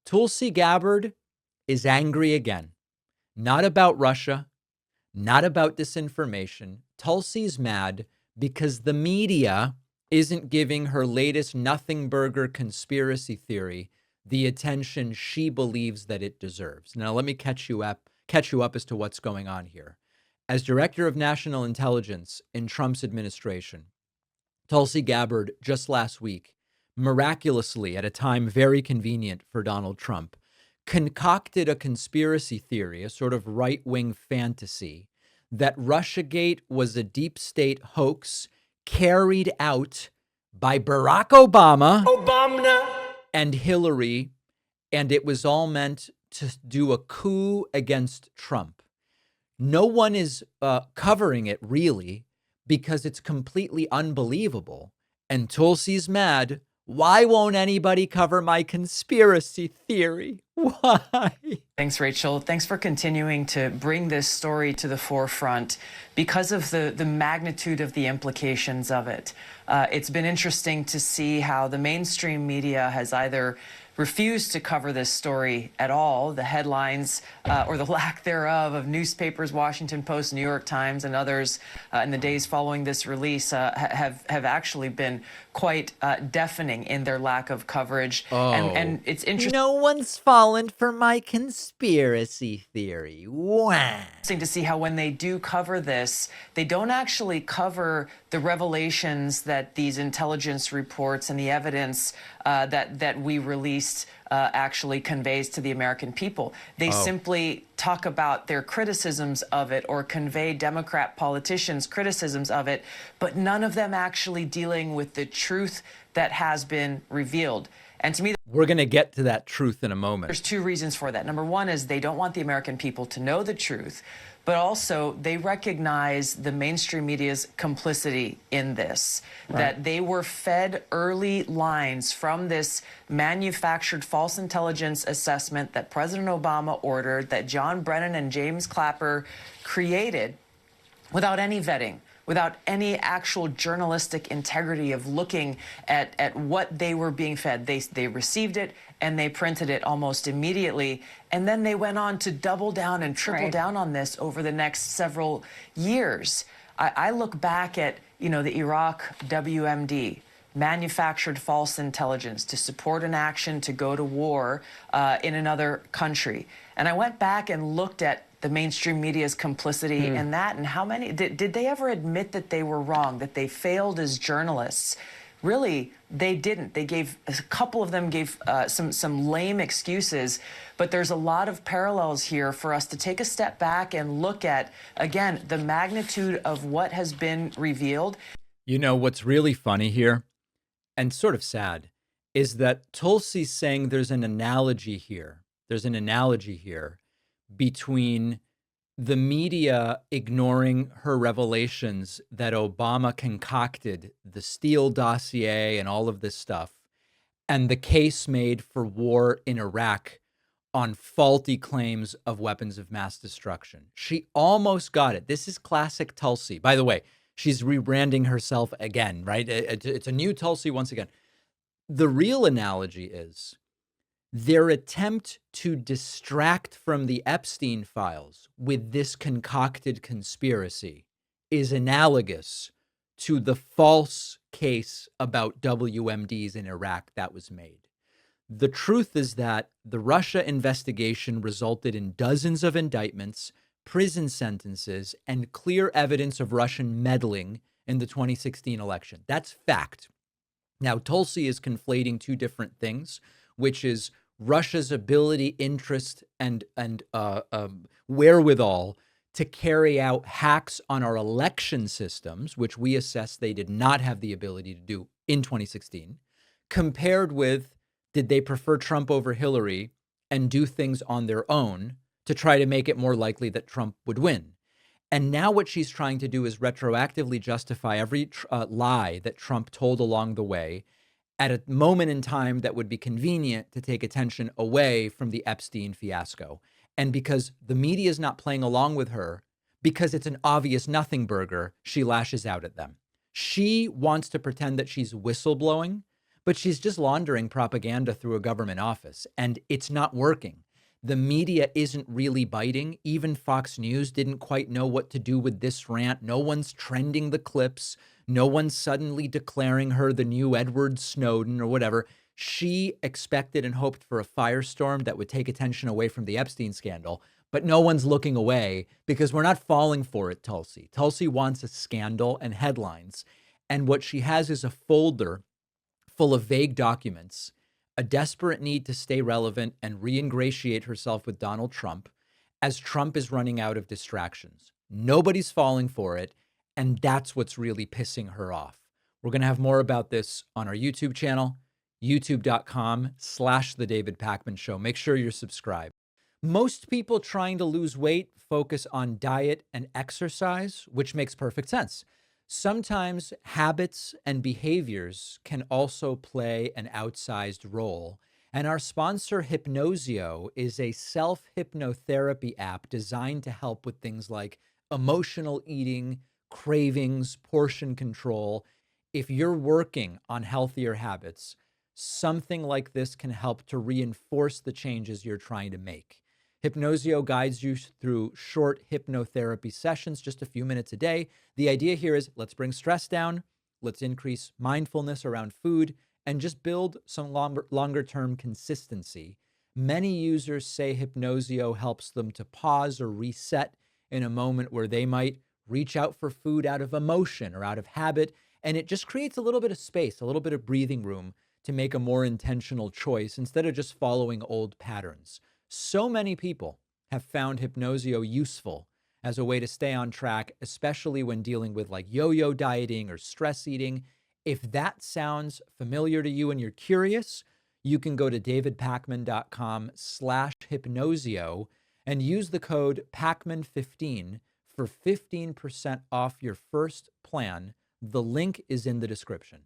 Tulsi Gabbard is angry again. Not about Russia, not about disinformation. Tulsi's mad because the media isn't giving her latest nothing burger conspiracy theory the attention she believes that it deserves. Now, let me catch you up as to what's going on here. As director of national intelligence in Trump's administration, Tulsi Gabbard just last week, miraculously at a time very convenient for Donald Trump, concocted a conspiracy theory, a sort of right-wing fantasy, that Russiagate was a deep state hoax carried out by Barack Obama and Hillary, and it was all meant to do a coup against Trump. No one is covering it, really, because it's completely unbelievable. And Tulsi's mad. Why won't anybody cover my conspiracy theory? Why? Thanks, Rachel. Thanks for continuing to bring this story to the forefront because of the magnitude of the implications of it. It's been interesting to see how the mainstream media has either refused to cover this story at all. The headlines or the lack thereof of newspapers, Washington Post, New York Times, and others in the days following this release have actually been quite deafening in their lack of coverage. And it's interesting. No one's fallen for my conspiracy theory. Wow. Interesting to see how when they do cover this, they don't actually cover the revelations that these intelligence reports and the evidence that we released actually conveys to the American people. They simply talk about their criticisms of it or convey Democrat politicians' criticisms of it, but none of them actually dealing with the truth that has been revealed. And to me, we're going to get to that truth in a moment. There's two reasons for that. Number one is they don't want the American people to know the truth, but also they recognize the mainstream media's complicity in this, that they were fed early lines from this manufactured false intelligence assessment that President Obama ordered, that John Brennan and James Clapper created without any vetting, without any actual journalistic integrity of looking at what they were being fed. They received it and they printed it almost immediately. And then they went on to double down and triple down on this over the next several years. I look back at, the Iraq WMD, manufactured false intelligence to support an action to go to war in another country. And I went back and looked at the mainstream media's complicity in that, and how many did they ever admit that they were wrong, that they failed as journalists? Really, they didn't. They gave, a couple of them gave some lame excuses, but there's a lot of parallels here for us to take a step back and look at, again, the magnitude of what has been revealed. What's really funny here, and sort of sad, is that Tulsi's saying there's an analogy here. There's an analogy here between the media ignoring her revelations that Obama concocted, the Steele dossier and all of this stuff, and the case made for war in Iraq on faulty claims of weapons of mass destruction. She almost got it. This is classic Tulsi. By the way, she's rebranding herself again, right? It's a new Tulsi once again. The real analogy is their attempt to distract from the Epstein files with this concocted conspiracy is analogous to the false case about WMDs in Iraq that was made. The truth is that the Russia investigation resulted in dozens of indictments, prison sentences, and clear evidence of Russian meddling in the 2016 election. That's fact. Now, Tulsi is conflating two different things, which is Russia's ability, interest, and wherewithal to carry out hacks on our election systems, which we assess they did not have the ability to do in 2016, compared with, did they prefer Trump over Hillary and do things on their own to try to make it more likely that Trump would win? And now what she's trying to do is retroactively justify every lie that Trump told along the way at a moment in time that would be convenient to take attention away from the Epstein fiasco. And because the media is not playing along with her, because it's an obvious nothing burger, she lashes out at them. She wants to pretend that she's whistleblowing, but she's just laundering propaganda through a government office, and it's not working. The media isn't really biting. Even Fox News didn't quite know what to do with this rant. No one's trending the clips. No one's suddenly declaring her the new Edward Snowden or whatever. She expected and hoped for a firestorm that would take attention away from the Epstein scandal, but no one's looking away because we're not falling for it, Tulsi. Tulsi wants a scandal and headlines. And what she has is a folder full of vague documents, a desperate need to stay relevant and re-ingratiate herself with Donald Trump as Trump is running out of distractions. Nobody's falling for it, and that's what's really pissing her off. We're going to have more about this on our YouTube channel, youtube.com/The David Pakman Show. Make sure you're subscribed. Most people trying to lose weight focus on diet and exercise, which makes perfect sense. Sometimes habits and behaviors can also play an outsized role. And our sponsor, Hypnosio, is a self-hypnotherapy app designed to help with things like emotional eating, cravings, portion control. If you're working on healthier habits, something like this can help to reinforce the changes you're trying to make. Hypnosio guides you through short hypnotherapy sessions, just a few minutes a day. The idea here is let's bring stress down, let's increase mindfulness around food, and just build some longer-term consistency. Many users say Hypnosio helps them to pause or reset in a moment where they might reach out for food out of emotion or out of habit, and it just creates a little bit of space, a little bit of breathing room to make a more intentional choice instead of just following old patterns. So many people have found Hypnosio useful as a way to stay on track, especially when dealing with like yo-yo dieting or stress eating. If that sounds familiar to you and you're curious, you can go to davidpakman.com/hypnosio and use the code PAKMAN15 for 15% off your first plan. The link is in the description.